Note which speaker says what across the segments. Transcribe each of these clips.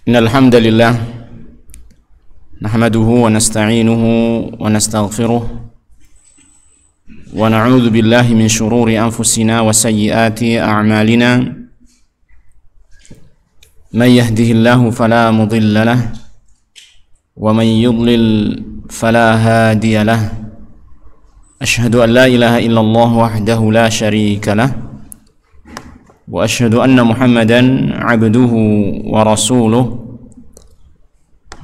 Speaker 1: Innal hamdalillah nahmaduhu wa nasta'inuhu wa nastaghfiruh wa na'udzu billahi min shururi anfusina wa sayyiati a'malina man yahdihillahu fala mudilla lahu wa man yudlil fala hadiya lahu ashhadu an la ilaha illallah wahdahu la syarika lahu wa asyhadu anna Muhammadan abduhu wa rasuluh.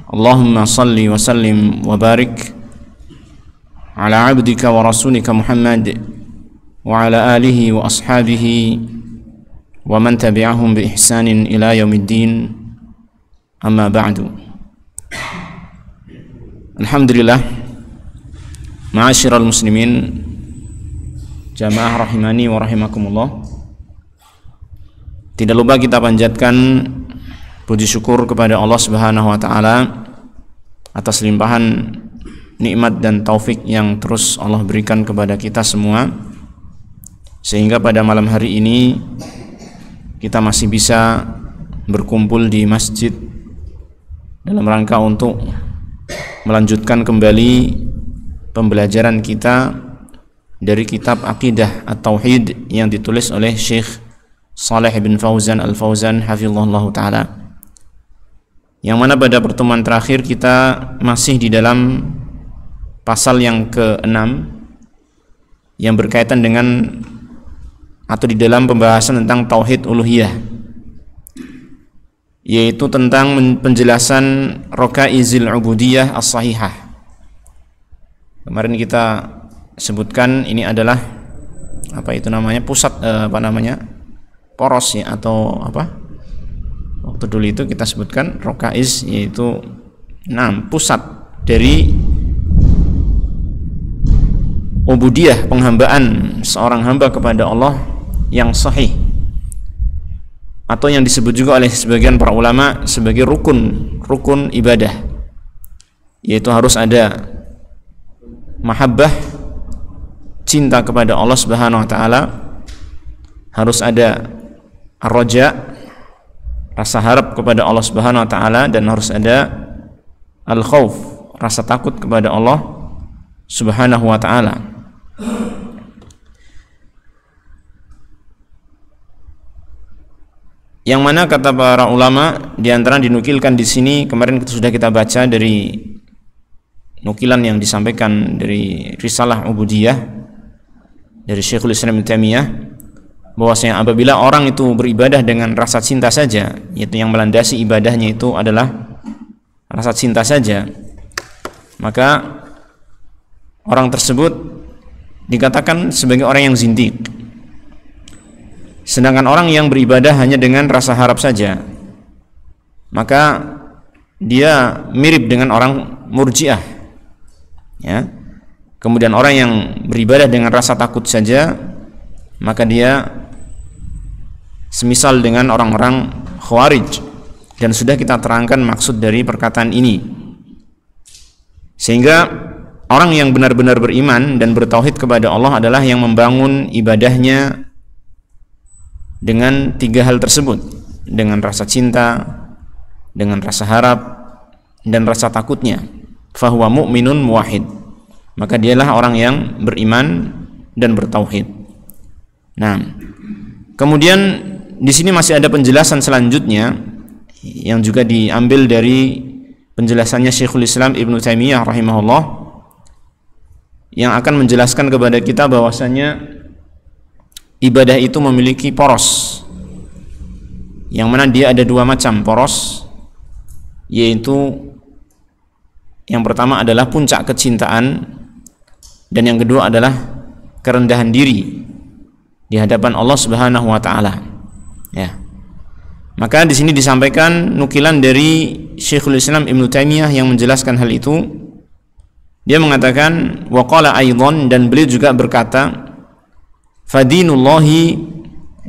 Speaker 1: Allahumma salli wa sallim wa barik ala abdika wa rasulika Muhammad wa ala alihi wa ashabihi wa man tabi'ahum bi ihsanin ila yaumiddin, amma ba'du. Alhamdulillah, ma'asyiral muslimin, jamaah rahimani wa rahimakumullah. Tidak lupa kita panjatkan puji syukur kepada Allah Subhanahu wa taala atas limpahan nikmat dan taufik yang terus Allah berikan kepada kita semua, sehingga pada malam hari ini kita masih bisa berkumpul di masjid dalam rangka untuk melanjutkan kembali pembelajaran kita dari kitab Aqidah At-Tauhid yang ditulis oleh Syekh Shalih bin Fauzan Al-Fauzan hafizahullah ta'ala, yang mana pada pertemuan terakhir kita masih di dalam pasal yang ke-6 yang berkaitan dengan atau di dalam pembahasan tentang Tauhid Uluhiyah, yaitu tentang penjelasan Rakaizil Ubudiyah As-Sahihah. Kemarin kita sebutkan ini adalah poros ya, atau waktu dulu itu kita sebutkan Rakaiz, yaitu pusat dari ubudiyah, penghambaan seorang hamba kepada Allah yang sahih, atau yang disebut juga oleh sebagian para ulama sebagai rukun ibadah, yaitu harus ada mahabbah, cinta kepada Allah Subhanahu wa taala, harus ada ar-raja, rasa harap kepada Allah Subhanahu wa taala, dan harus ada al-khauf, rasa takut kepada Allah Subhanahu wa taala. Yang mana kata para ulama, di antara dinukilkan di sini, kemarin sudah kita baca dari nukilan yang disampaikan dari Risalah Ubudiyah dari Syekhul Islam Ibnu Taimiyah, bahwasanya apabila orang itu beribadah dengan rasa cinta saja, yaitu yang melandasi ibadahnya itu adalah rasa cinta saja, maka orang tersebut dikatakan sebagai orang yang zindiq. Sedangkan orang yang beribadah hanya dengan rasa harap saja, maka dia mirip dengan orang murji'ah ya. Kemudian orang yang beribadah dengan rasa takut saja, maka dia semisal dengan orang-orang Khawarij, dan sudah kita terangkan maksud dari perkataan ini. Sehingga orang yang benar-benar beriman dan bertauhid kepada Allah adalah yang membangun ibadahnya dengan tiga hal tersebut, dengan rasa cinta, dengan rasa harap, dan rasa takutnya. Fahuwa mu'minun muwahhid, maka dialah orang yang beriman dan bertauhid. Nah, kemudian di sini masih ada penjelasan selanjutnya yang juga diambil dari penjelasannya Syekhul Islam Ibnu Taimiyah rahimahullah, yang akan menjelaskan kepada kita bahwasanya ibadah itu memiliki poros, yang mana dia ada dua macam poros, yaitu yang pertama adalah puncak kecintaan, dan yang kedua adalah kerendahan diri di hadapan Allah Subhanahu wa taala. Ya. Maka di sini disampaikan nukilan dari Syekhul Islam Ibnu Taimiyah yang menjelaskan hal itu. Dia mengatakan waqala aidan, dan beliau juga berkata, fadinullahi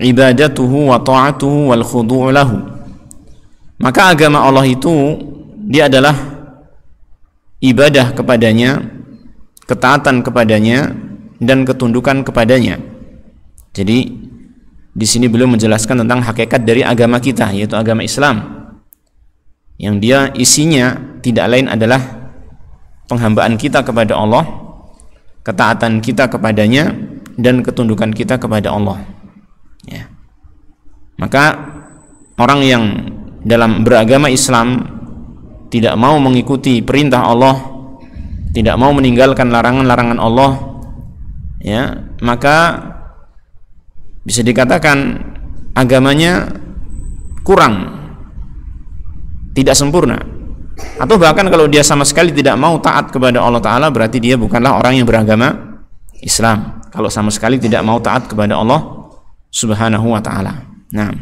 Speaker 1: ibadatuhu wa ta'atuhu wal khudu' lahu. Maka agama Allah itu dia adalah ibadah kepadanya, ketaatan kepadanya, dan ketundukan kepadanya. Jadi di sini beliau menjelaskan tentang hakikat dari agama kita, yaitu agama Islam. yang dia isinya tidak lain adalah penghambaan kita kepada Allah, ketaatan kita kepadanya, dan ketundukan kita kepada Allah. Ya. Maka orang yang dalam beragama Islam tidak mau mengikuti perintah Allah, tidak mau meninggalkan larangan-larangan Allah, ya, maka bisa dikatakan agamanya kurang, tidak sempurna. Atau bahkan kalau dia sama sekali tidak mau taat kepada Allah Ta'ala, berarti dia bukanlah orang yang beragama Islam, kalau sama sekali tidak mau taat kepada Allah Subhanahu wa Ta'ala. Nah,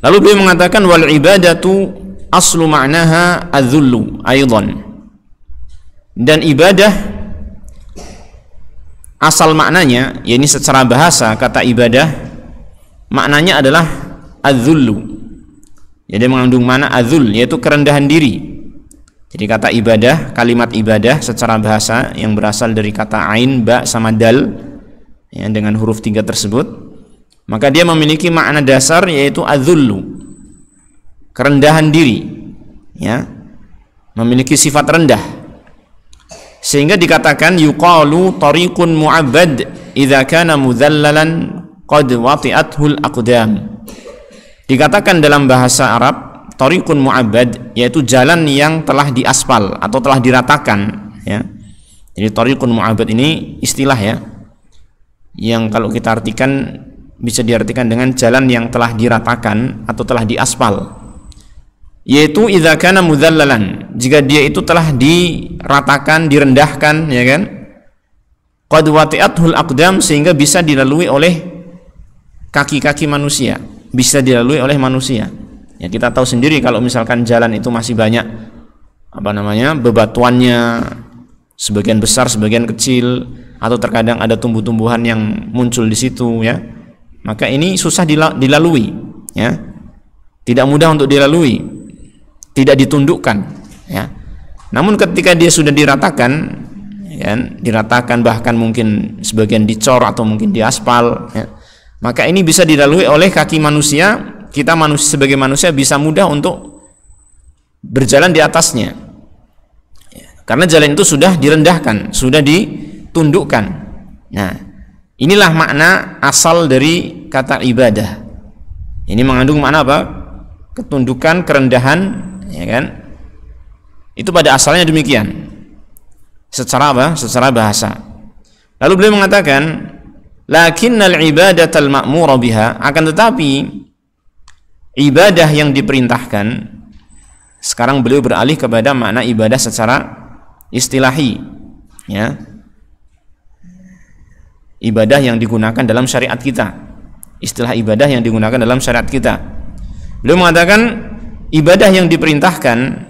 Speaker 1: lalu beliau mengatakan wal ibadatu aslu ma'naha adzullu aidan. Dan ibadah asal maknanya, yakni secara bahasa kata ibadah maknanya adalah adzullu. Jadi mengandung makna adzul, yaitu kerendahan diri. Jadi kata ibadah, kalimat ibadah secara bahasa yang berasal dari kata ain, ba sama dal, ya, dengan huruf 3 tersebut, maka dia memiliki makna dasar yaitu adzullu, kerendahan diri, ya, memiliki sifat rendah. Sehingga dikatakan yuqalu tariqun mu'abbad idza kana mudhallalan qad wati'athul aqdam. Dikatakan dalam bahasa Arab tariqun mu'abbad, yaitu jalan yang telah diaspal atau telah diratakan, ya. Jadi tariqun mu'abbad ini istilah, ya, yang kalau kita artikan bisa diartikan dengan jalan yang telah diratakan atau telah diaspal, yaitu idza kana mudhallalan, jika dia itu telah diratakan, direndahkan, ya kan, qad wati'athul aqdam, sehingga bisa dilalui oleh kaki-kaki manusia, bisa dilalui oleh manusia. Ya, kita tahu sendiri kalau misalkan jalan itu masih banyak bebatuannya, sebagian besar, sebagian kecil, atau terkadang ada tumbuh-tumbuhan yang muncul di situ, ya, maka ini susah dilalui, ya, tidak mudah untuk dilalui, tidak ditundukkan, ya. Namun ketika dia sudah diratakan, ya, diratakan bahkan mungkin sebagian dicor atau mungkin diaspal, ya, maka ini bisa dilalui oleh kaki manusia. Kita manusia sebagai manusia bisa mudah untuk berjalan di atasnya, ya, karena jalan itu sudah direndahkan, sudah ditundukkan. Nah, inilah makna asal dari kata ibadah. Ini mengandung makna apa? Ketundukan, kerendahan, ya kan? Itu pada asalnya demikian. Secara apa? Secara bahasa. Lalu beliau mengatakan, lakinnal ibadatal ma'mura biha, akan tetapi ibadah yang diperintahkan, sekarang beliau beralih kepada makna ibadah secara istilahi, ya, ibadah yang digunakan dalam syariat kita, istilah ibadah yang digunakan dalam syariat kita. Beliau mengatakan ibadah yang diperintahkan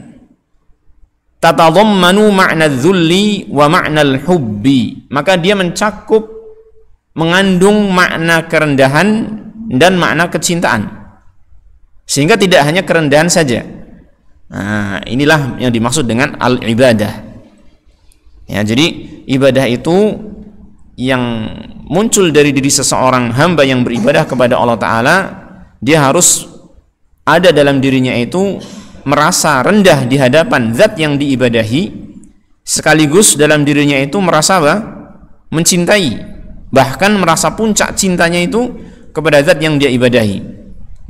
Speaker 1: tatadhammanu ma'na dzulli wa ma'na al-hubbi, maka dia mencakup, mengandung makna kerendahan dan makna kecintaan, sehingga tidak hanya kerendahan saja. Nah, inilah yang dimaksud dengan al-ibadah, ya. Jadi ibadah itu yang muncul dari diri seseorang hamba yang beribadah kepada Allah Ta'ala, dia harus ada dalam dirinya itu merasa rendah di hadapan zat yang diibadahi, sekaligus dalam dirinya itu merasa apa? Mencintai, bahkan merasa puncak cintanya itu kepada zat yang dia ibadahi.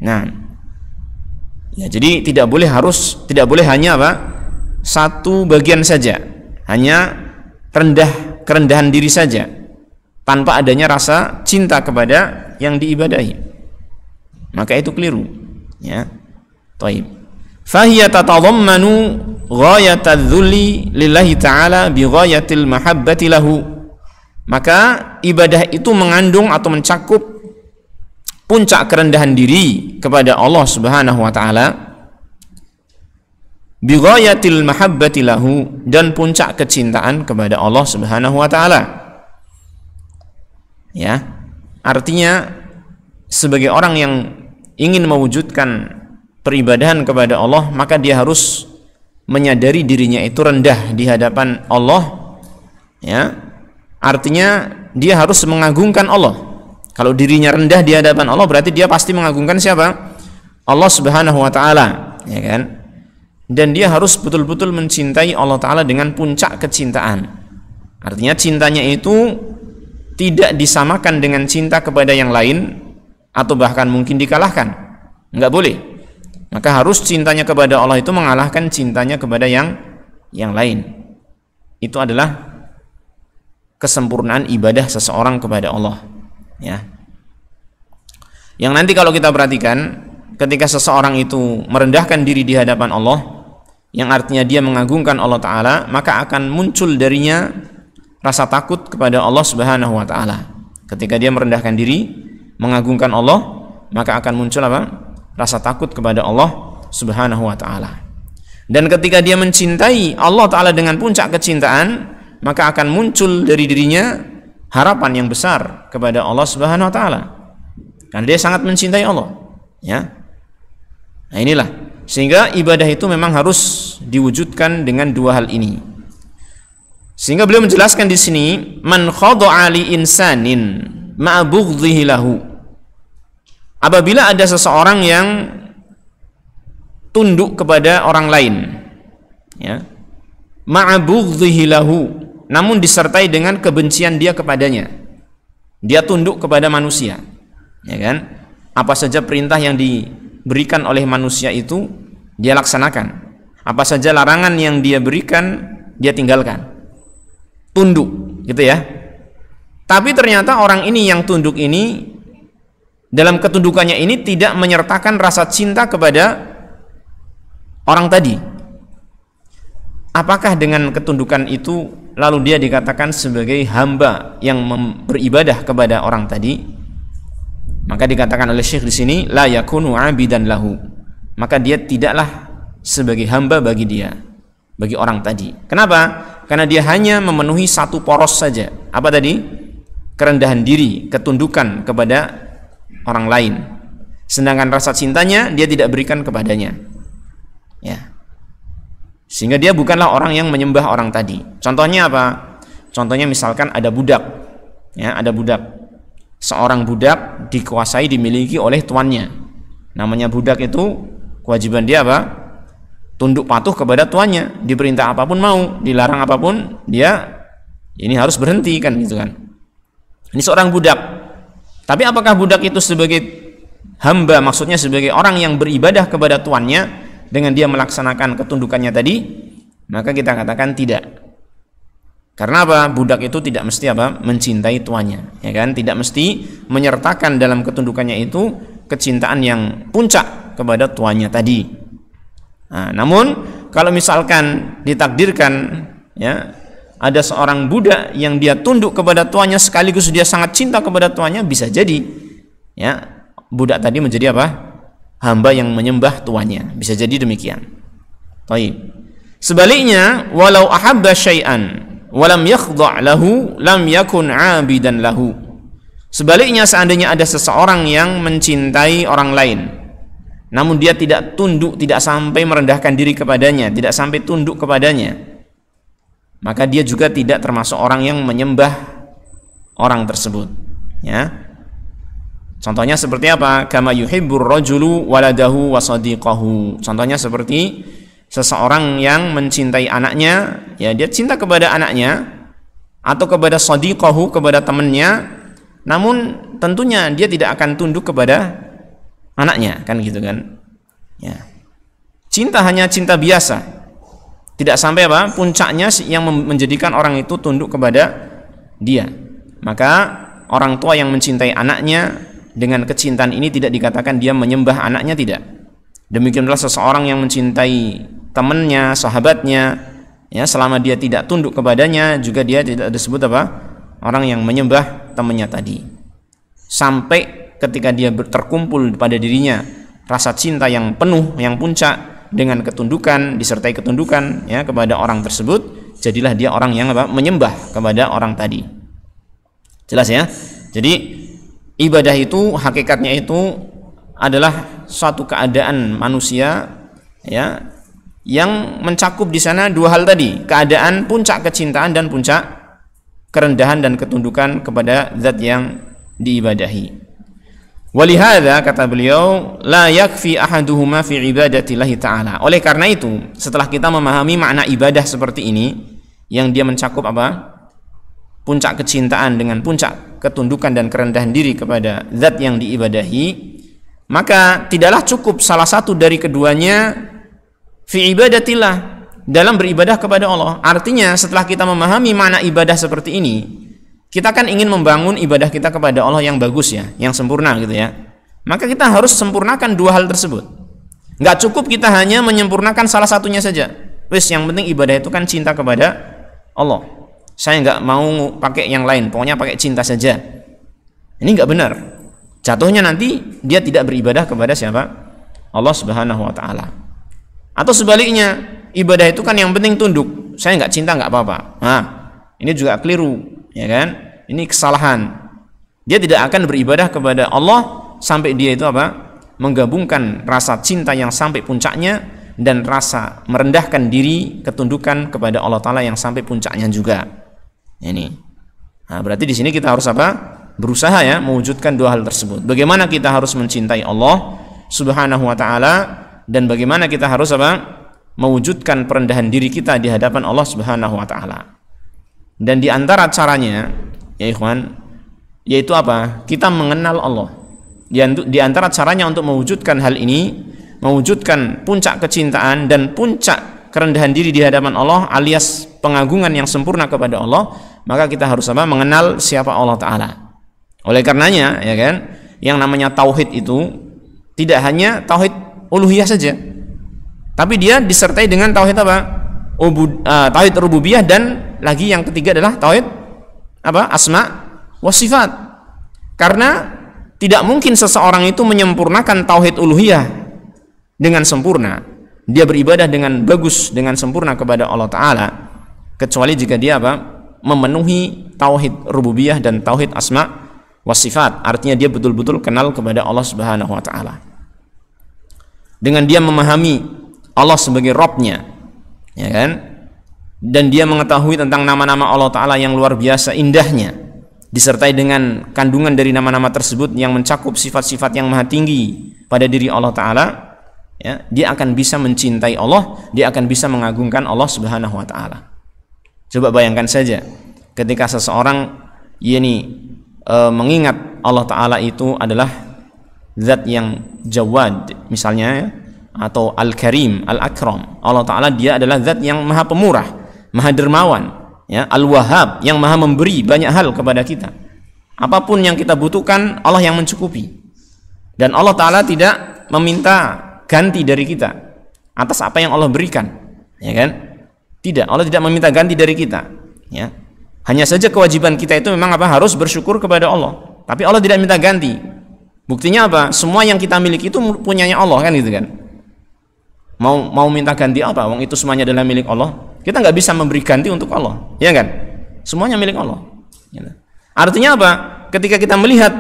Speaker 1: Nah, ya, jadi tidak boleh hanya apa? Satu bagian saja, hanya kerendahan diri saja, tanpa adanya rasa cinta kepada yang diibadahi, maka itu keliru, ya. Taib. Fahiya tatadhammanu ghayatadz dzulli lillahi ta'ala bi ghayatil mahabbati lahu. Maka ibadah itu mengandung atau mencakup puncak kerendahan diri kepada Allah Subhanahu wa taala, bi ghayatil mahabbati lahu, dan puncak kecintaan kepada Allah Subhanahu wa taala. Ya, artinya sebagai orang yang ingin mewujudkan peribadahan kepada Allah, maka dia harus menyadari dirinya itu rendah di hadapan Allah, ya. Artinya dia harus mengagungkan Allah. Kalau dirinya rendah di hadapan Allah, berarti dia pasti mengagungkan siapa? Allah Subhanahu wa taala, ya kan? dan dia harus betul-betul mencintai Allah Ta'ala dengan puncak kecintaan. Artinya cintanya itu tidak disamakan dengan cinta kepada yang lain, atau bahkan mungkin dikalahkan. Enggak boleh. Maka harus cintanya kepada Allah itu mengalahkan cintanya kepada yang lain. Itu adalah kesempurnaan ibadah seseorang kepada Allah, ya. Yang nanti kalau kita perhatikan, ketika seseorang itu merendahkan diri di hadapan Allah, yang artinya dia mengagungkan Allah Ta'ala, maka akan muncul darinya rasa takut kepada Allah Subhanahu wa Ta'ala. Ketika dia merendahkan diri, mengagungkan Allah, maka akan muncul apa? Rasa takut kepada Allah Subhanahu wa Ta'ala. Dan ketika dia mencintai Allah Ta'ala dengan puncak kecintaan, maka akan muncul dari dirinya harapan yang besar kepada Allah Subhanahu wa Ta'ala, karena dia sangat mencintai Allah, ya. Nah, inilah sehingga ibadah itu memang harus diwujudkan dengan dua hal ini. Sehingga beliau menjelaskan di sini, man khada'a li insanin ma'a bughdhihi lahu. Apabila ada seseorang yang tunduk kepada orang lain, ya, ma'a bughdhihi lahu, namun disertai dengan kebencian dia kepadanya. Dia tunduk kepada manusia, ya kan? Apa saja perintah yang diberikan oleh manusia itu dia laksanakan. Apa saja larangan yang dia berikan dia tinggalkan. Tunduk, gitu ya. Tapi ternyata orang ini yang tunduk ini, dalam ketundukannya ini tidak menyertakan rasa cinta kepada orang tadi. Apakah dengan ketundukan itu lalu dia dikatakan sebagai hamba yang beribadah kepada orang tadi? Maka dikatakan oleh Syekh di sini, la yakunu 'abidan lahu. Maka dia tidaklah sebagai hamba bagi dia, bagi orang tadi. Kenapa? Karena dia hanya memenuhi satu poros saja. Apa tadi? Kerendahan diri, ketundukan kepada orang lain. Sedangkan rasa cintanya dia tidak berikan kepadanya, ya. Sehingga dia bukanlah orang yang menyembah orang tadi. Contohnya apa? Contohnya misalkan ada budak, ya, ada budak. Seorang budak dikuasai, dimiliki oleh tuannya. Namanya budak itu kewajiban dia apa? Tunduk patuh kepada tuannya. Diperintah apapun mau, dilarang apapun dia ini harus berhenti, kan gitu kan. Ini seorang budak. Tapi apakah budak itu sebagai hamba, maksudnya sebagai orang yang beribadah kepada tuannya dengan dia melaksanakan ketundukannya tadi? Maka kita katakan tidak. Karena apa? Budak itu tidak mesti apa? Mencintai tuannya, ya kan? Tidak mesti menyertakan dalam ketundukannya itu kecintaan yang puncak kepada tuannya tadi. Nah, namun kalau misalkan ditakdirkan, ya, ada seorang budak yang dia tunduk kepada tuannya sekaligus dia sangat cinta kepada tuannya, bisa jadi, ya, budak tadi menjadi apa? Hamba yang menyembah tuannya. Bisa jadi demikian. Baik. Sebaliknya, walau ahabba syai'an walam yakhdha' lahu lam yakun 'abidan lahu. Sebaliknya, seandainya ada seseorang yang mencintai orang lain, namun dia tidak tunduk, tidak sampai merendahkan diri kepadanya, tidak sampai tunduk kepadanya, maka dia juga tidak termasuk orang yang menyembah orang tersebut, ya. Contohnya seperti apa? Kama yuhibbur rajulu waladahu wa sadiqahu. Contohnya seperti seseorang yang mencintai anaknya, ya, dia cinta kepada anaknya atau kepada sadiqahu, kepada temannya, namun tentunya dia tidak akan tunduk kepada anaknya, kan gitu kan, ya. Cinta hanya cinta biasa, tidak sampai apa? Puncaknya yang menjadikan orang itu tunduk kepada dia. Maka orang tua yang mencintai anaknya dengan kecintaan ini tidak dikatakan dia menyembah anaknya, tidak. Demikian pula seseorang yang mencintai temannya, sahabatnya, ya, selama dia tidak tunduk kepadanya juga dia tidak disebut apa? Orang yang menyembah temannya tadi. Sampai ketika dia terkumpul pada dirinya rasa cinta yang penuh, yang puncak dengan ketundukan, disertai ketundukan, ya, kepada orang tersebut, jadilah dia orang yang apa? Menyembah kepada orang tadi. Jelas ya? Jadi ibadah itu hakikatnya itu adalah suatu keadaan manusia, ya, yang mencakup di sana dua hal tadi, keadaan puncak kecintaan dan puncak kerendahan dan ketundukan kepada zat yang diibadahi. Walihada kata beliau, la yakfi ahaduhuma fi ibadatillahi ta'ala. Oleh karena itu, setelah kita memahami makna ibadah seperti ini, yang dia mencakup apa? Puncak kecintaan dengan puncak ketundukan dan kerendahan diri kepada zat yang diibadahi, maka tidaklah cukup salah satu dari keduanya fi ibadatillah, dalam beribadah kepada Allah. Artinya setelah kita memahami makna ibadah seperti ini, kita kan ingin membangun ibadah kita kepada Allah yang bagus ya, yang sempurna gitu ya. Maka kita harus sempurnakan dua hal tersebut. Nggak cukup kita hanya menyempurnakan salah satunya saja. Wis, yang penting ibadah itu kan cinta kepada Allah. Saya nggak mau pakai yang lain, pokoknya pakai cinta saja. Ini nggak benar. Jatuhnya nanti dia tidak beribadah kepada siapa? Allah Subhanahu wa Ta'ala. Atau sebaliknya, ibadah itu kan yang penting tunduk. Saya nggak cinta nggak apa-apa. Nah, ini juga keliru. Ya kan? Ini kesalahan. Dia tidak akan beribadah kepada Allah sampai dia itu apa? Menggabungkan rasa cinta yang sampai puncaknya dan rasa merendahkan diri, ketundukan kepada Allah Ta'ala yang sampai puncaknya juga. Ini. Nah, berarti di sini kita harus apa? Berusaha ya mewujudkan dua hal tersebut. Bagaimana kita harus mencintai Allah Subhanahu wa Ta'ala, dan bagaimana kita harus apa? Mewujudkan perendahan diri kita di hadapan Allah Subhanahu wa Ta'ala. Dan di antara caranya, ya ikhwan, yaitu apa? Kita mengenal Allah. Di antara caranya untuk mewujudkan hal ini, mewujudkan puncak kecintaan dan puncak kerendahan diri di hadapan Allah, alias pengagungan yang sempurna kepada Allah, maka kita harus apa? Mengenal siapa Allah Ta'ala. Oleh karenanya, ya kan, yang namanya tauhid itu tidak hanya tauhid uluhiyah saja, tapi dia disertai dengan tauhid apa? Tauhid rububiyah, dan lagi yang ketiga adalah tauhid apa? Asma wa sifat. Karena tidak mungkin seseorang itu menyempurnakan tauhid uluhiyah dengan sempurna, dia beribadah dengan bagus, dengan sempurna kepada Allah Ta'ala, kecuali jika dia apa? Memenuhi tauhid rububiyah dan tauhid asma wa sifat. Artinya dia betul-betul kenal kepada Allah Subhanahu wa Ta'ala. Dengan dia memahami Allah sebagai Rabb-nya, ya kan? Dan dia mengetahui tentang nama-nama Allah Ta'ala yang luar biasa indahnya, disertai dengan kandungan dari nama-nama tersebut yang mencakup sifat-sifat yang maha tinggi pada diri Allah Ta'ala, ya, dia akan bisa mencintai Allah, dia akan bisa mengagungkan Allah Subhanahu wa Ta'ala. Coba bayangkan saja ketika seseorang mengingat Allah Ta'ala itu adalah zat yang Jawad misalnya, atau Al-Karim, Al-Akram. Allah Ta'ala dia adalah zat yang maha pemurah, maha dermawan, ya, Al-Wahhab, yang maha memberi banyak hal kepada kita. Apapun yang kita butuhkan, Allah yang mencukupi. Dan Allah Ta'ala tidak meminta ganti dari kita atas apa yang Allah berikan, ya kan? Tidak, Allah tidak meminta ganti dari kita, ya. Hanya saja kewajiban kita itu memang apa? Harus bersyukur kepada Allah. Tapi Allah tidak minta ganti. Buktinya apa? Semua yang kita miliki itu punyanya Allah, kan gitu kan? Mau minta ganti apa? Wong itu semuanya adalah milik Allah. Kita nggak bisa memberi ganti untuk Allah, ya kan? Semuanya milik Allah. Artinya apa? Ketika kita melihat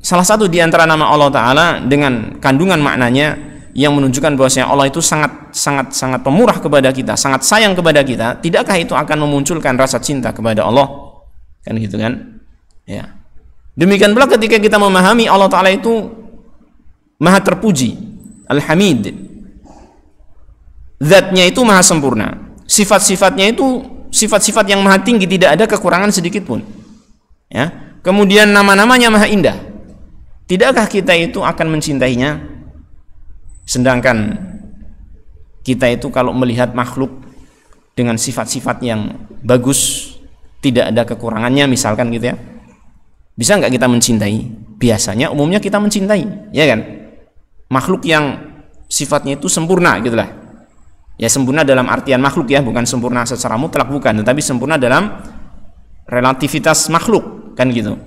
Speaker 1: salah satu di antara nama Allah Ta'ala dengan kandungan maknanya yang menunjukkan bahwasanya Allah itu sangat pemurah kepada kita, sangat sayang kepada kita, tidakkah itu akan memunculkan rasa cinta kepada Allah? Kan gitu kan? Ya. Demikian pula ketika kita memahami Allah Ta'ala itu maha terpuji, Al-Hamid, zatnya itu maha sempurna, sifat-sifatnya itu sifat-sifat yang maha tinggi, tidak ada kekurangan sedikit pun, ya. Kemudian nama-namanya maha indah, tidakkah kita itu akan mencintainya? Sedangkan kita itu kalau melihat makhluk dengan sifat-sifat yang bagus, tidak ada kekurangannya misalkan gitu ya, bisa nggak kita mencintai? Biasanya umumnya kita mencintai, ya kan? Makhluk yang sifatnya itu sempurna gitulah. Ya, sempurna dalam artian makhluk ya, bukan sempurna secara mutlak, bukan, tetapi sempurna dalam relativitas makhluk, kan gitu.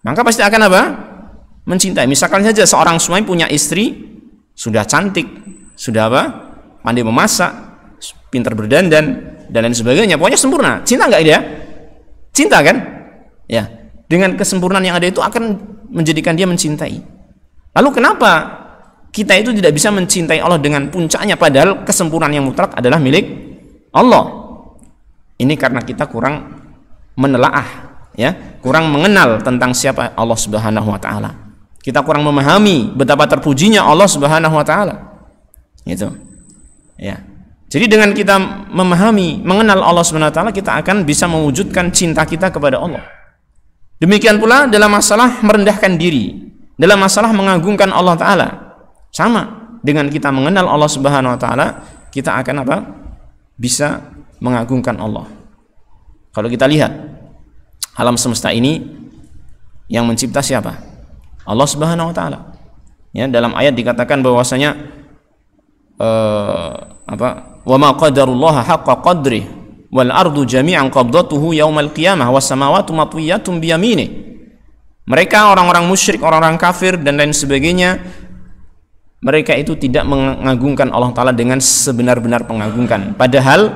Speaker 1: Maka pasti akan apa? Mencintai. Misalkan saja seorang suami punya istri sudah cantik, sudah apa? Pandai memasak, pintar berdandan dan lain sebagainya. Pokoknya sempurna. Cinta nggak dia? Cinta kan? Ya. Dengan kesempurnaan yang ada itu akan menjadikan dia mencintai. Lalu kenapa kita itu tidak bisa mencintai Allah dengan puncaknya, padahal kesempurnaan yang mutlak adalah milik Allah? Ini karena kita kurang menelaah, ya, kurang mengenal tentang siapa Allah Subhanahu wa Ta'ala. Kita kurang memahami betapa terpujinya Allah Subhanahu wa taala. Gitu. Ya. Jadi dengan kita memahami, mengenal Allah Subhanahu wa taala, kita akan bisa mewujudkan cinta kita kepada Allah. Demikian pula dalam masalah merendahkan diri, dalam masalah mengagungkan Allah taala. Sama, dengan kita mengenal Allah Subhanahu wa taala, kita akan apa? Bisa mengagungkan Allah. Kalau kita lihat alam semesta ini, yang mencipta siapa? Allah Subhanahu wa taala. Ya, dalam ayat dikatakan bahwasanya wa ma qadarullaha haqqa qadrih wal ardu jami'an qabdatuhu yaumal qiyamah was samawati matwiyatun bi yaminih. Mereka orang-orang musyrik, orang-orang kafir dan lain sebagainya, mereka itu tidak mengagungkan Allah taala dengan sebenar-benar pengagungkan. Padahal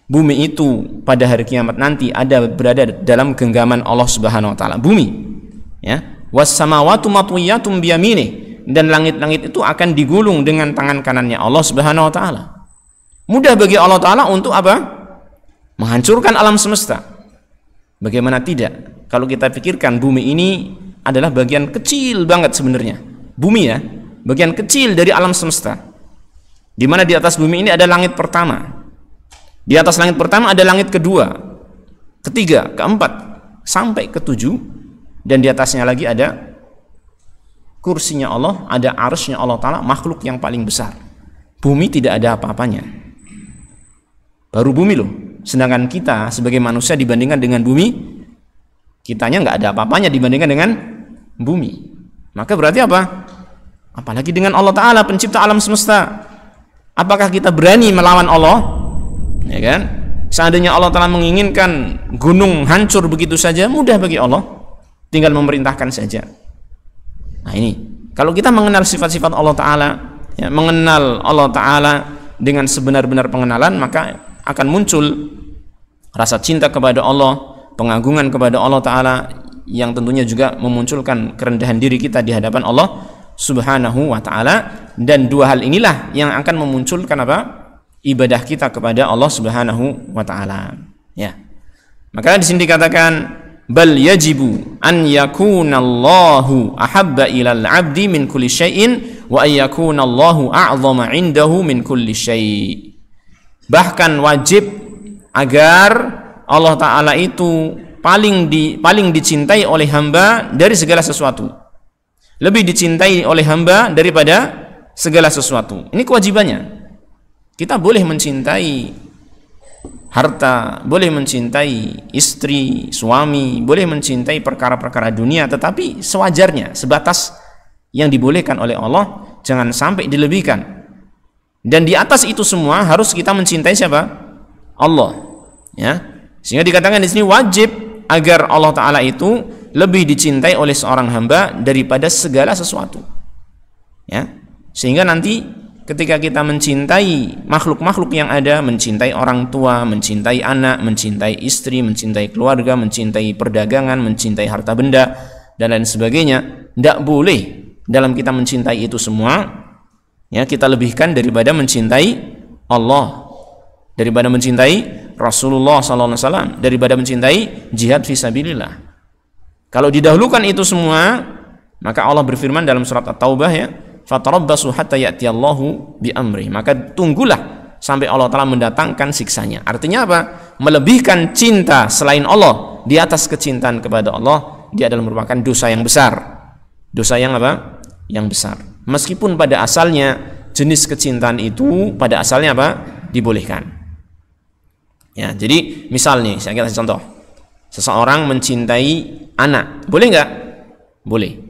Speaker 1: bumi itu pada hari kiamat nanti berada dalam genggaman Allah Subhanahu wa taala. Bumi, ya. Was samawati matwiyatun bi yaminih, dan langit-langit itu akan digulung dengan tangan kanannya Allah Subhanahu wa taala. Mudah bagi Allah taala untuk apa? Menghancurkan alam semesta. Bagaimana tidak? Kalau kita pikirkan, bumi ini adalah bagian kecil banget sebenarnya. Bumi, ya, bagian kecil dari alam semesta. Di mana di atas bumi ini ada langit pertama. Di atas langit pertama ada langit kedua, ketiga, keempat, sampai ketujuh, dan di atasnya lagi ada kursinya Allah, ada arsy-Nya Allah taala, makhluk yang paling besar. Bumi tidak ada apa-apanya. Baru bumi loh. Sedangkan kita sebagai manusia dibandingkan dengan bumi, kitanya nggak ada apa-apanya dibandingkan dengan bumi. Maka berarti apa? Apalagi dengan Allah taala, pencipta alam semesta. Apakah kita berani melawan Allah? Ya kan? Seandainya Allah taala menginginkan gunung hancur begitu saja, mudah bagi Allah, tinggal memerintahkan saja. Nah ini, kalau kita mengenal sifat-sifat Allah taala, ya, mengenal Allah taala dengan sebenar-benar pengenalan, maka akan muncul rasa cinta kepada Allah, pengagungan kepada Allah taala, yang tentunya juga memunculkan kerendahan diri kita di hadapan Allah Subhanahu wa taala. Dan dua hal inilah yang akan memunculkan apa? Ibadah kita kepada Allah Subhanahu wa taala. Ya. Maka di sini dikatakan bal yajibu an yakunallahu ahabba ilal abdi min kulli syai'in wa ay yakunallahu a'zama 'indahu min kulli syai'. Bahkan wajib agar Allah taala itu paling dicintai oleh hamba dari segala sesuatu. Lebih dicintai oleh hamba daripada segala sesuatu. Ini kewajibannya. Kita boleh mencintai harta, boleh mencintai istri, suami, boleh mencintai perkara-perkara dunia, tetapi sewajarnya, sebatas yang dibolehkan oleh Allah, jangan sampai dilebihkan. Dan di atas itu semua harus kita mencintai siapa? Allah. Ya. Sehingga dikatakan di sini wajib agar Allah taala itu lebih dicintai oleh seorang hamba daripada segala sesuatu. Ya. Sehingga nanti ketika kita mencintai makhluk-makhluk yang ada, mencintai orang tua, mencintai anak, mencintai istri, mencintai keluarga, mencintai perdagangan, mencintai harta benda, dan lain sebagainya, tidak boleh dalam kita mencintai itu semua, ya, kita lebihkan daripada mencintai Allah, daripada mencintai Rasulullah SAW, daripada mencintai jihad fisabilillah. Kalau didahulukan itu semua, maka Allah berfirman dalam surat At-Taubah, ya, fatarabbasu hatta ya'tiyallahu bi amri, maka tunggulah sampai Allah taala mendatangkan siksanya. Artinya apa? Melebihkan cinta selain Allah di atas kecintaan kepada Allah, dia adalah merupakan dosa yang besar. Dosa yang apa? Yang besar. Meskipun pada asalnya jenis kecintaan itu pada asalnya apa? Dibolehkan. Ya, jadi misalnya saya kasih contoh. Seseorang mencintai anak, boleh nggak? Boleh.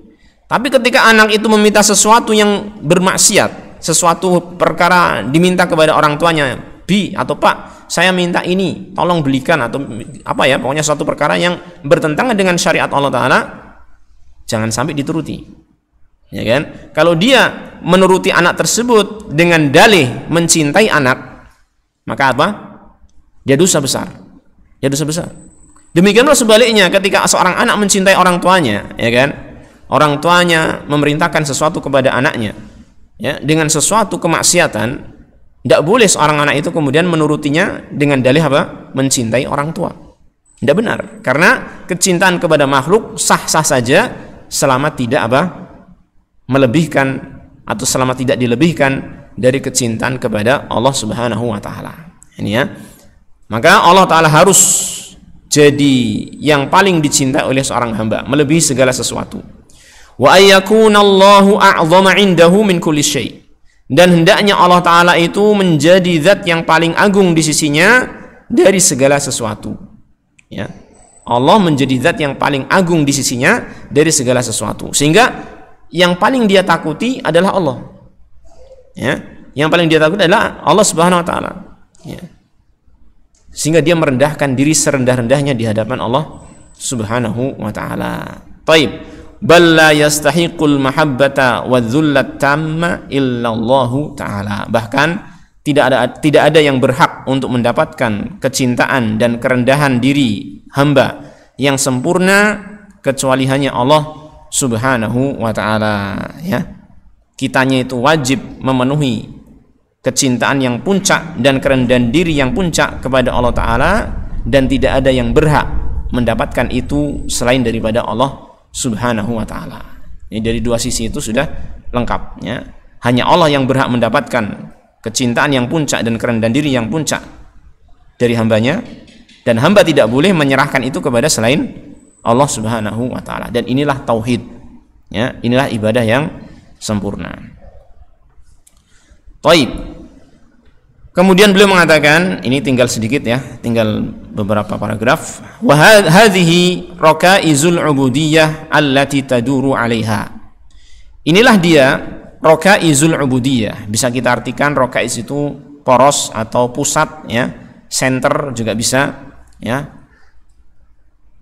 Speaker 1: Tapi ketika anak itu meminta sesuatu yang bermaksiat, sesuatu perkara diminta kepada orang tuanya, Bi atau Pak, saya minta ini, tolong belikan, atau apa ya, pokoknya suatu perkara yang bertentangan dengan syariat Allah taala, jangan sampai dituruti. Ya kan? Kalau dia menuruti anak tersebut dengan dalih mencintai anak, maka apa? Dia dosa besar. Dia dosa besar. Demikianlah sebaliknya ketika seorang anak mencintai orang tuanya, ya kan? Orang tuanya memerintahkan sesuatu kepada anaknya, ya, dengan sesuatu kemaksiatan, tidak boleh seorang anak itu kemudian menurutinya dengan dalih apa? Mencintai orang tua. Tidak benar, karena kecintaan kepada makhluk sah-sah saja selama tidak apa? melebihkan atau selama tidak dilebihkan dari kecintaan kepada Allah Subhanahu wa taala. Ini ya. Maka Allah taala harus jadi yang paling dicintai oleh seorang hamba, melebihi segala sesuatu. Wa ayyakunallahu a'zama 'indahu min kulli syai'. Dan hendaknya Allah taala itu menjadi zat yang paling agung di sisinya dari segala sesuatu. Ya. Allah menjadi zat yang paling agung di sisinya dari segala sesuatu. Sehingga yang paling dia takuti adalah Allah. Ya, yang paling dia takuti adalah Allah Subhanahu wa taala. Ya. Sehingga dia merendahkan diri serendah-rendahnya di hadapan Allah Subhanahu wa taala. Taib. Bal la yastahiqul mahabbata wadh-dhullat tamma illa Allah taala. Bahkan tidak ada yang berhak untuk mendapatkan kecintaan dan kerendahan diri hamba yang sempurna kecuali hanya Allah Subhanahu wa ta'ala. Ya, kitanya itu wajib memenuhi kecintaan yang puncak dan kerendahan diri yang puncak kepada Allah Ta'ala, dan tidak ada yang berhak mendapatkan itu selain daripada Allah Subhanahu wa ta'ala. Ini dari dua sisi itu sudah lengkap, ya. Hanya Allah yang berhak mendapatkan kecintaan yang puncak dan kerendahan diri yang puncak dari hambanya, dan hamba tidak boleh menyerahkan itu kepada selain Allah Subhanahu wa ta'ala. Dan inilah tauhid, ya, inilah ibadah yang sempurna. Taib. Kemudian beliau mengatakan, ini tinggal sedikit ya, tinggal beberapa paragraf. Wa hadhihi rakaizul ubudiyah allati taduru 'alaiha. Inilah dia rakaizul ubudiyah. Bisa kita artikan rakaiz itu poros atau pusat, ya, center juga bisa, ya.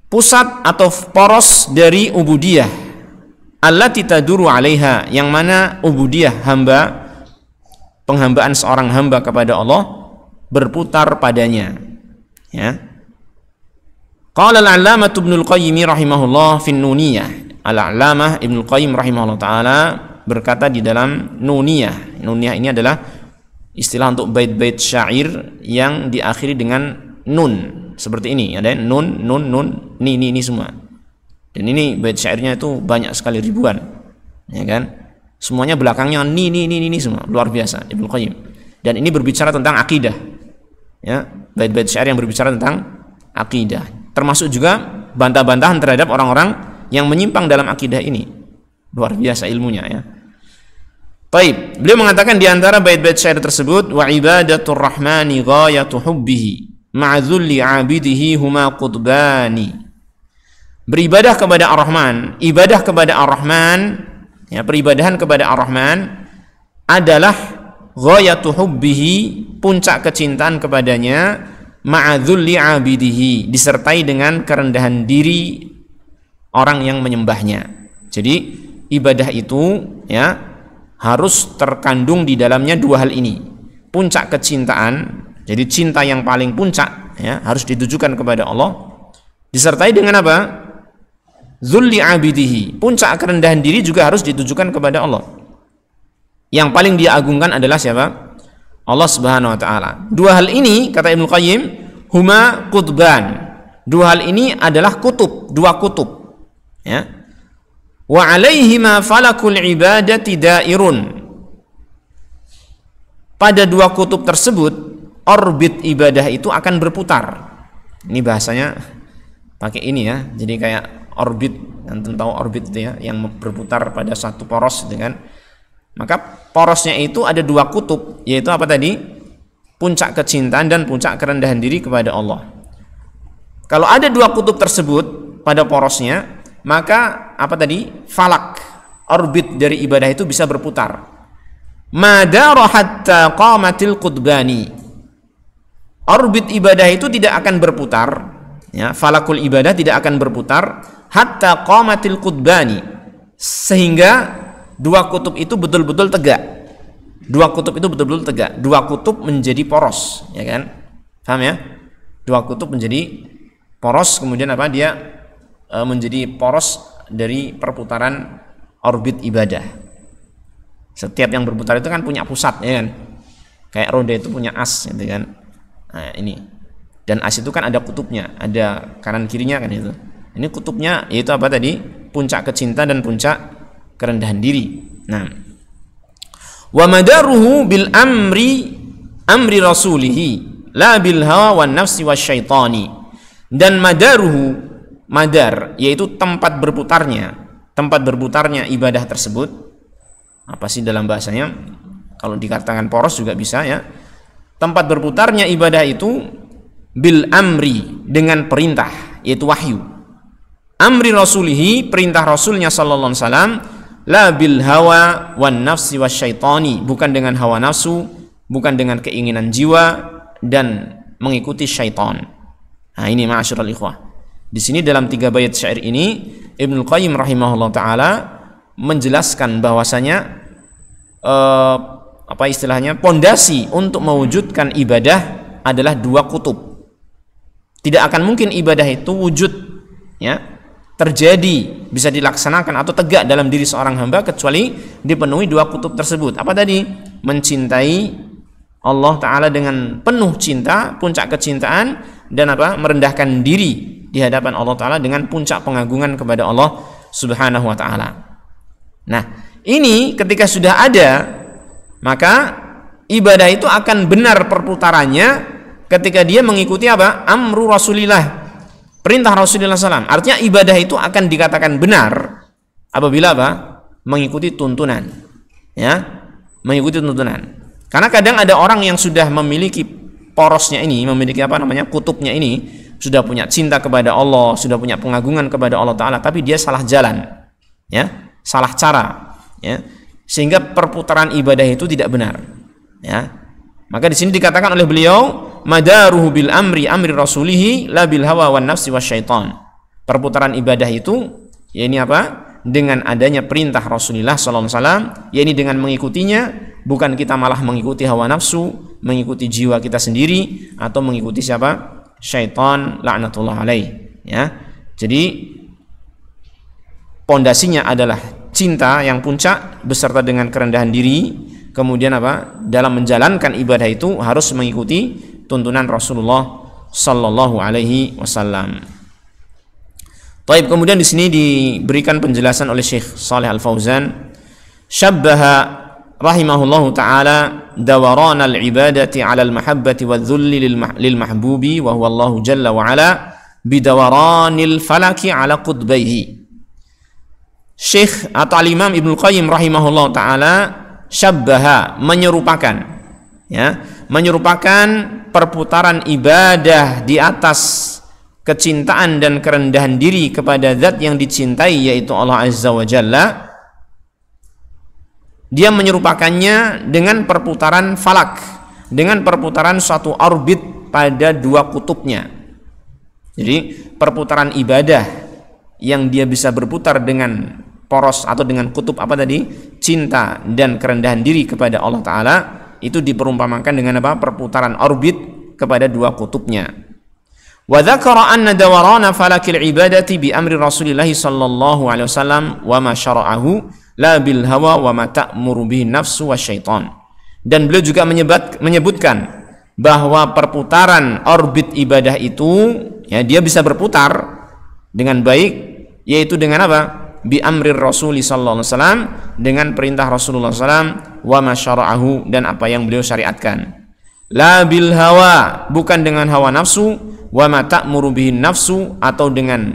Speaker 1: Pusat atau poros dari ubudiyah allati taduru 'alaiha, yang mana ubudiyah hamba, penghambaan seorang hamba kepada Allah berputar padanya, ya. Qala al-'allamah Ibnul Qayyim rahimahullah fi Nuniyah. Al-'allamah Ibnul Qayyim rahimahullah taala berkata di dalam Nuniyah. Nuniyah ini adalah istilah untuk bait-bait syair yang diakhiri dengan nun. Seperti ini, ada nun, ni semua. Dan ini bait syairnya itu banyak sekali, ribuan, ya kan? Semuanya belakangnya ni semua, luar biasa Ibnu Qayyim. Dan ini berbicara tentang akidah, ya, bait-bait syair yang berbicara tentang akidah, termasuk juga bantah-bantahan terhadap orang-orang yang menyimpang dalam akidah ini. Luar biasa ilmunya, ya. Baik, beliau mengatakan di antara bait-bait syair tersebut, wa ibadatur rahmani ghayatu hubbihi ma'dzulli 'abidihi huma qutbani. Beribadah kepada Ar-Rahman, ibadah kepada Ar-Rahman, ya, peribadahan kepada Ar-Rahman adalah ghayatu hubbihi, puncak kecintaan kepadanya, ma'dzulli 'abidihi, disertai dengan kerendahan diri orang yang menyembahnya. Jadi ibadah itu, ya, harus terkandung di dalamnya dua hal ini. Puncak kecintaan, jadi cinta yang paling puncak, ya, harus ditujukan kepada Allah, disertai dengan apa? Zulli abidihi, puncak kerendahan diri juga harus ditujukan kepada Allah. Yang paling dia agungkan adalah siapa? Allah Subhanahu wa taala. Dua hal ini, kata Ibnu Qayyim, huma qutban. Dua hal ini adalah kutub, dua kutub, ya. Wa alaihima falakul ibadati dairun. Pada dua kutub tersebut orbit ibadah itu akan berputar. Ini bahasanya pakai ini, ya. Jadi kayak orbit, antum tahu orbit itu, ya, yang berputar pada satu poros, gitu kan. Maka porosnya itu ada dua kutub, yaitu apa tadi? Puncak kecintaan dan puncak kerendahan diri kepada Allah. Kalau ada dua kutub tersebut pada porosnya, maka apa tadi? Falak, orbit dari ibadah itu bisa berputar. Madara hatta qamatil qutbani. Orbit ibadah itu tidak akan berputar, ya, falakul ibadah tidak akan berputar hatta qamatil qutbani, sehingga dua kutub itu betul-betul tegak. Dua kutub itu betul-betul tegak. Dua kutub menjadi poros, ya kan? Paham, ya? Dua kutub menjadi poros, kemudian apa? Dia menjadi poros dari perputaran orbit ibadah. Setiap yang berputar itu kan punya pusat, ya kan? Kayak roda itu punya as, gitu kan? Nah, ini. Dan as itu kan ada kutubnya, ada kanan kirinya kan itu. Ini kutubnya yaitu apa tadi? Puncak kecintaan dan puncak kerendahan diri. Nah, wa madaruhu bil amri rasulihi la bil hawa wan nafsi wasyaitani. Dan madaruhu, madar yaitu tempat berputarnya ibadah tersebut. Apa sih dalam bahasanya? Kalau dikatakan poros juga bisa ya. Tempat berputarnya ibadah itu bil amri, dengan perintah, yaitu wahyu. Amri rasulihi, perintah rasulnya sallallahu alaihi wasallam, la bil hawa wan nafsi wasyaitani, bukan dengan hawa nafsu, bukan dengan keinginan jiwa dan mengikuti syaitan. Nah, ini ma'asyiral ikhwah. Di sini dalam 3 bait syair ini Ibnu Qayyim rahimahullah taala menjelaskan bahwasanya apa istilahnya, pondasi untuk mewujudkan ibadah adalah 2 kutub. Tidak akan mungkin ibadah itu wujud ya, terjadi, bisa dilaksanakan atau tegak dalam diri seorang hamba kecuali dipenuhi 2 kutub tersebut. Apa tadi? Mencintai Allah taala dengan penuh cinta, puncak kecintaan, dan apa? Merendahkan diri di hadapan Allah taala dengan puncak pengagungan kepada Allah Subhanahu wa taala. Nah, ini ketika sudah ada, maka ibadah itu akan benar perputarannya ketika dia mengikuti apa? Amru Rasulillah, perintah Rasulullah SAW. Artinya ibadah itu akan dikatakan benar apabila apa? Mengikuti tuntunan, ya, mengikuti tuntunan. Karena kadang ada orang yang sudah memiliki porosnya ini, memiliki apa namanya, kutubnya ini, sudah punya cinta kepada Allah, sudah punya pengagungan kepada Allah Taala, tapi dia salah jalan, ya, salah cara, ya, sehingga perputaran ibadah itu tidak benar, ya. Maka di sini dikatakan oleh beliau, madaruhu bil amri rasulihi la bil hawa wan nafsi wasyaitan. Perputaran ibadah itu, ya ini apa? Dengan adanya perintah Rasulullah SAW, yakni dengan mengikutinya, bukan kita malah mengikuti hawa nafsu, mengikuti jiwa kita sendiri, atau mengikuti siapa? Syaitan laknatullah alaih, ya. Jadi pondasinya adalah cinta yang puncak beserta dengan kerendahan diri. Kemudian apa? Dalam menjalankan ibadah itu harus mengikuti tuntunan Rasulullah sallallahu alaihi wasallam. Taib, kemudian di sini diberikan penjelasan oleh Syekh Shalih Al-Fauzan, syabbaha rahimahullahu taala dawaran al-ibadati 'ala al-mahabbati wadh-dhulli lil mahbubi wa huwa Allah jalla wa ala bidawaranil falaki 'ala qutbaihi. Syekh atau Al-Imam Ibnu Qayyim rahimahullahu taala syabbaha, menyerupakan, ya, menyerupakan perputaran ibadah di atas kecintaan dan kerendahan diri kepada zat yang dicintai, yaitu Allah Azza wa Jalla. Dia menyerupakannya dengan perputaran falak, dengan perputaran suatu orbit pada 2 kutubnya. Jadi perputaran ibadah yang dia bisa berputar dengan poros atau dengan kutub apa tadi? Cinta dan kerendahan diri kepada Allah Ta'ala, itu diperumpamakan dengan apa? Perputaran orbit kepada 2 kutubnya. Wa dzakara anna dawarana falakil ibadati bi amri Rasulillah sallallahu alaihi wasallam wa ma syara'ahu la bil hawa wa ma ta'muru bihi nafsu wasyaitan. Dan beliau juga menyebutkan bahwa perputaran orbit ibadah itu, ya, dia bisa berputar dengan baik, yaitu dengan apa? Bi amri Rasul sallallahu alaihi wasallam, dengan perintah Rasulullah SAW, wa ma syara'ahu, dan apa yang beliau syariatkan. La bil hawa, bukan dengan hawa nafsu, wa ma ta'muru bihi nafsu, atau dengan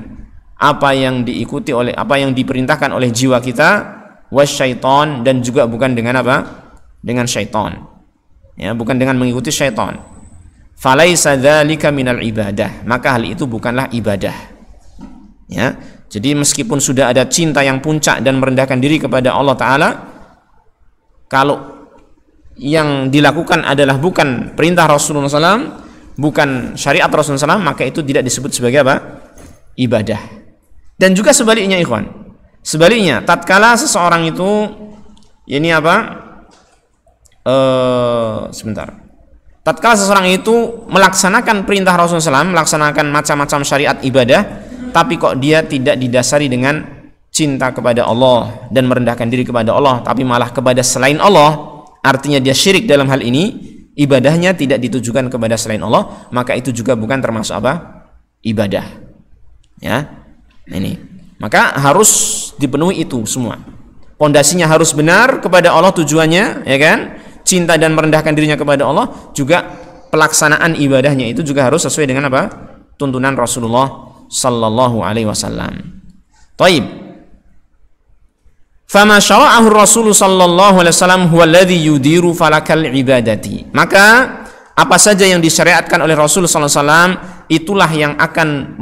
Speaker 1: apa yang diikuti oleh, apa yang diperintahkan oleh jiwa kita, wasyaitan, dan juga bukan dengan apa? Dengan syaitan, ya, bukan dengan mengikuti syaitan. Falaisa dzalika minal ibadah, maka hal itu bukanlah ibadah, ya. Jadi meskipun sudah ada cinta yang puncak dan merendahkan diri kepada Allah Ta'ala, kalau yang dilakukan adalah bukan perintah Rasulullah SAW, bukan syariat Rasulullah SAW, maka itu tidak disebut sebagai apa? Ibadah. Dan juga sebaliknya, ikhwan. Sebaliknya, tatkala seseorang itu, ini apa? Tatkala seseorang itu melaksanakan perintah Rasulullah SAW, melaksanakan macam-macam syariat ibadah, tapi kok dia tidak didasari dengan cinta kepada Allah dan merendahkan diri kepada Allah, tapi malah kepada selain Allah, artinya dia syirik dalam hal ini, ibadahnya tidak ditujukan kepada selain Allah, maka itu juga bukan termasuk apa? Ibadah, ya. Ini maka harus dipenuhi itu semua. pondasinya harus benar kepada Allah tujuannya, ya kan? Cinta dan merendahkan dirinya kepada Allah, juga pelaksanaan ibadahnya itu juga harus sesuai dengan apa? Tuntunan Rasulullah sallallahu alaihi wasallam. Taib. Fama syara'ahu Rasul sallallahu alaihi wasallam huwa alladhi yudiru falakal ibadati. Maka apa saja yang disyariatkan oleh Rasul sallallahu alaihi wasallam itulah yang akan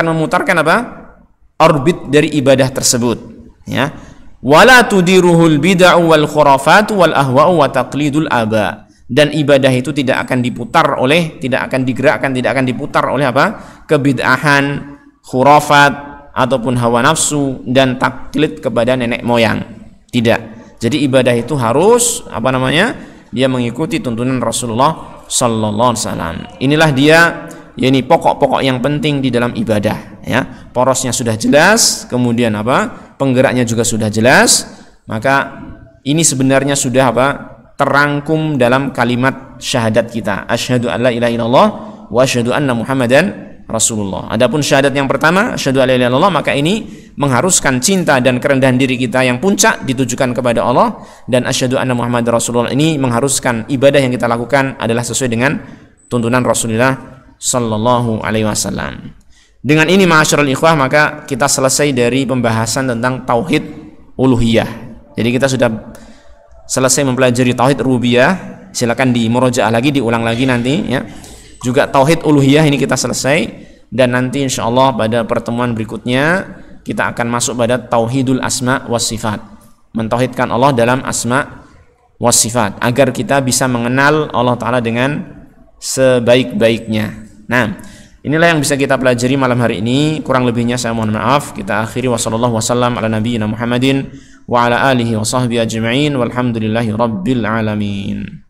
Speaker 1: memutarkan apa? Orbit dari ibadah tersebut, ya. Wala tudiruhul bid'u wal khurafatu wal ahwa'u wa taqlidul aba. Dan ibadah itu tidak akan digerakkan, tidak akan diputar oleh apa? Kebid'ahan, khurafat ataupun hawa nafsu dan taklid kepada nenek moyang. Tidak. Jadi ibadah itu harus dia mengikuti tuntunan Rasulullah sallallahu alaihi wasallam. Inilah dia, yakni pokok-pokok yang penting di dalam ibadah, ya. Porosnya sudah jelas, kemudian penggeraknya juga sudah jelas, maka ini sebenarnya sudah terangkum dalam kalimat syahadat kita, asyhadu an la ilaha illallah wa asyhadu anna muhammadan rasulullah. Adapun syahadat yang pertama, asyhadu an la ilaha illallah, maka ini mengharuskan cinta dan kerendahan diri kita yang puncak ditujukan kepada Allah, dan asyhadu anna muhammadan rasulullah ini mengharuskan ibadah yang kita lakukan adalah sesuai dengan tuntunan Rasulullah sallallahu alaihi wasallam. Dengan ini ma'asyiral ikhwah, maka kita selesai dari pembahasan tentang tauhid uluhiyah. Jadi kita sudah selesai mempelajari tauhid rububiyah. Silakan dimurojaah lagi, diulang lagi nanti, ya. Juga tauhid uluhiyah ini kita selesai, dan nanti insyaallah pada pertemuan berikutnya kita akan masuk pada tauhidul asma was sifat. Mentauhidkan Allah dalam asma was sifat agar kita bisa mengenal Allah taala dengan sebaik-baiknya. Nah, inilah yang bisa kita pelajari malam hari ini. Kurang lebihnya saya mohon maaf. Kita akhiri wasallallahu wasallam ala nabiyyina Muhammadin wa ala alihi wa sahbihi ajma'in walhamdulillahi rabbil alamin.